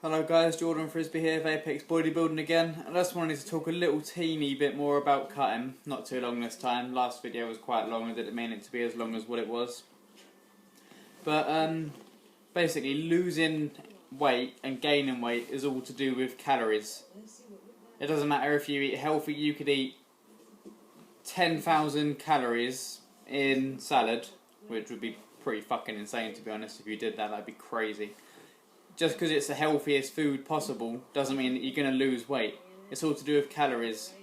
Hello guys, Jordan Frisbee here of Apex Bodybuilding again. I just wanted to talk a little teeny bit more about cutting. Not too long this time. Last video was quite long. I didn't mean it to be as long as what it was. But basically losing weight and gaining weight is all to do with calories. It doesn't matter if you eat healthy, you could eat 10,000 calories in salad, which would be pretty fucking insane to be honest. If you did that, that'd be crazy. Just because it's the healthiest food possible doesn't mean that you're going to lose weight. It's all to do with calories.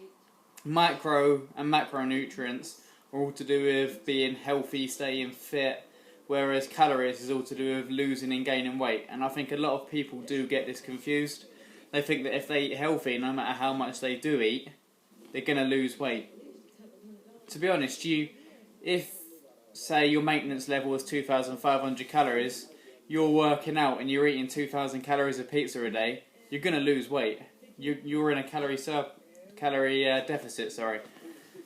Micro and macronutrients are all to do with being healthy, staying fit, whereas calories is all to do with losing and gaining weight. And I think a lot of people do get this confused. They think that if they eat healthy, no matter how much they do eat, they're going to lose weight. To be honest, if say your maintenance level is 2,500 calories, you're working out and you're eating 2,000 calories of pizza a day, you're going to lose weight. You're in a calorie deficit, sorry.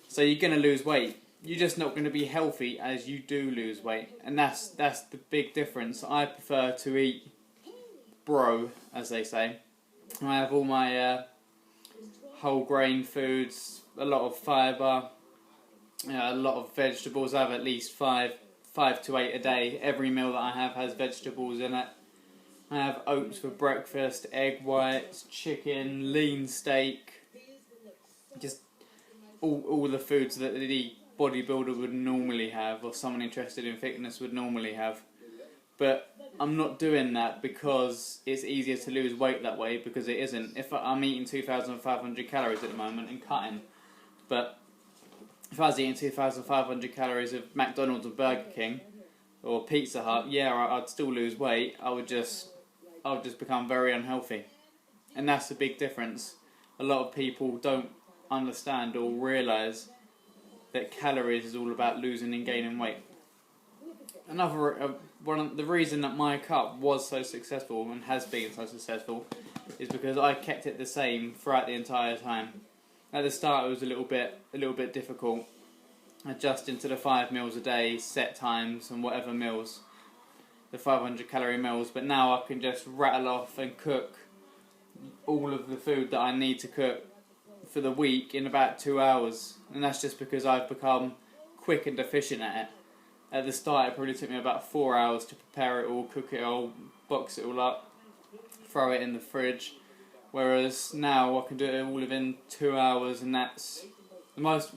So you're going to lose weight. You're just not going to be healthy as you do lose weight. And that's the big difference. I prefer to eat bro, as they say. I have all my whole grain foods, a lot of fibre, a lot of vegetables. I have at least 5 to 8 a day. Every meal that I have has vegetables in it. I have oats for breakfast, egg whites, chicken, lean steak, just all the foods that the bodybuilder would normally have, or someone interested in fitness would normally have. But I'm not doing that because it's easier to lose weight that way, because it isn't. If I'm eating 2,500 calories at the moment and cutting, but if I was eating 2,500 calories of McDonald's or Burger King or Pizza Hut, yeah, I'd still lose weight. I would just become very unhealthy, and that's the big difference. A lot of people don't understand or realise that calories is all about losing and gaining weight. The reason that my cut was so successful and has been so successful is because I kept it the same throughout the entire time. At the start, it was a little bit difficult, adjusting to the 5 meals a day, set times, and whatever meals, the 500 calorie meals. But now I can just rattle off and cook all of the food that I need to cook for the week in about 2 hours, and that's just because I've become quick and efficient at it. At the start, it probably took me about 4 hours to prepare it all, cook it all, box it all up, throw it in the fridge. Whereas now I can do it all within 2 hours, and that's the most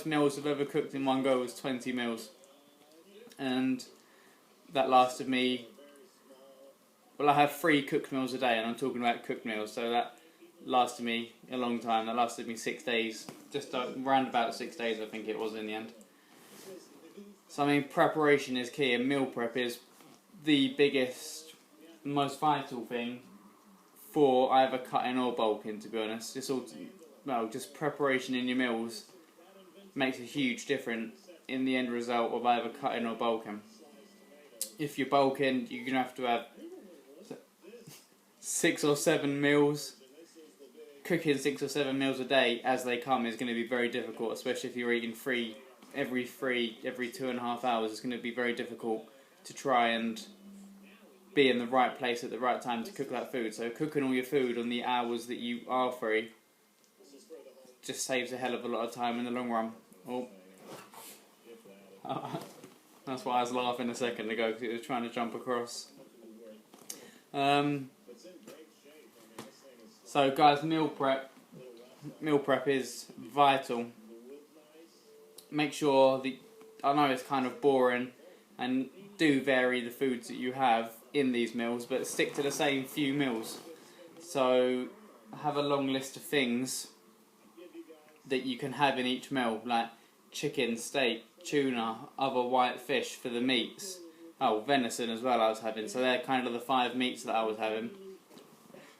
meals I've ever cooked in one go was 20 meals, and that lasted me. Well, I have 3 cooked meals a day, and I'm talking about cooked meals, so that lasted me a long time. That lasted me 6 days, just around about 6 days, I think it was in the end. So I mean, preparation is key, and meal prep is the biggest, most vital thing for either cutting or bulking, to be honest. Just preparation in your meals makes a huge difference in the end result of either cutting or bulking. If you're bulking, you're going to have 6 or 7 meals. Cooking 6 or 7 meals a day as they come is going to be very difficult, especially if you're eating every 2.5 hours. It's going to be very difficult to try and be in the right place at the right time to cook that food. So cooking all your food on the hours that you are free just saves a hell of a lot of time in the long run. That's why I was laughing a second ago, because it was trying to jump across. So guys, meal prep is vital. Make sure that, I know it's kind of boring, and do vary the foods that you have in these meals, but stick to the same few meals. So have a long list of things that you can have in each meal, like chicken, steak, tuna, other white fish for the meats. Venison as well I was having. So they're kind of the 5 meats that I was having.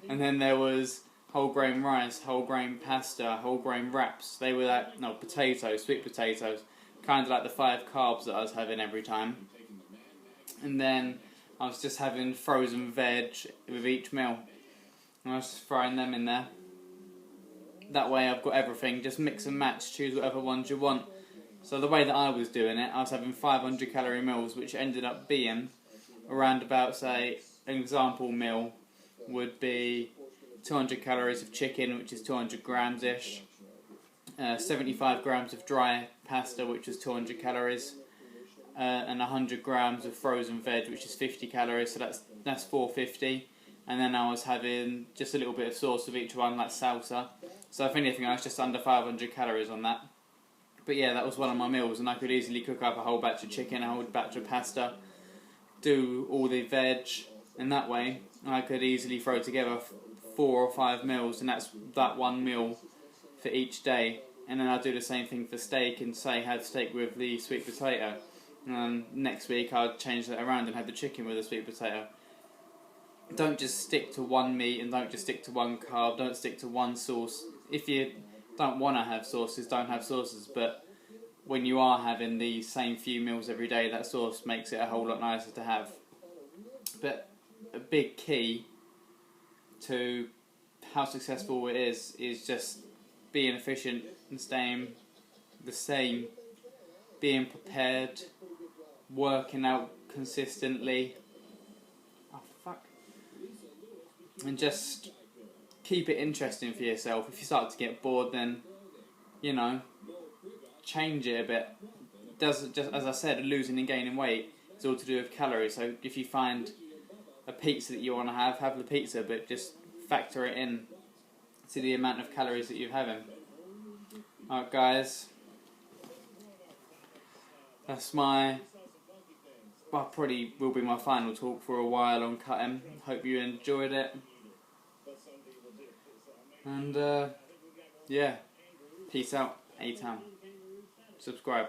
And then there was whole grain rice, whole grain pasta, whole grain wraps. They were like, potatoes, sweet potatoes. Kind of like the 5 carbs that I was having every time. And then I was just having frozen veg with each meal. And I was just throwing them in there. That way I've got everything. Just mix and match, choose whatever ones you want. So the way that I was doing it, I was having 500 calorie meals, which ended up being around about, say, an example meal would be 200 calories of chicken, which is 200 grams ish, 75 grams of dry pasta, which is 200 calories, and 100 grams of frozen veg, which is 50 calories. So that's 450. And then I was having just a little bit of sauce of each one, like salsa. So if anything, I was just under 500 calories on that. But yeah, that was one of my meals, and I could easily cook up a whole batch of chicken, a whole batch of pasta, do all the veg, and that way I could easily throw together 4 or 5 meals, and that's that one meal for each day. And then I'd do the same thing for steak, and say had steak with the sweet potato. And next week I'd change that around and have the chicken with the sweet potato. Don't just stick to one meat, and don't just stick to one carb, don't stick to one sauce. If you don't want to have sauces, don't have sauces, but when you are having the same few meals every day, that sauce makes it a whole lot nicer to have. But a big key to how successful it is just being efficient and staying the same, being prepared, working out consistently, and just keep it interesting for yourself. If you start to get bored, then, you know, change it a bit. Just as I said, losing and gaining weight is all to do with calories. So if you find a pizza that you want to have the pizza, but just factor it in to the amount of calories that you're having. Alright guys, that's probably will be my final talk for a while on cutting. Hope you enjoyed it. And yeah, peace out, A-Town. Subscribe.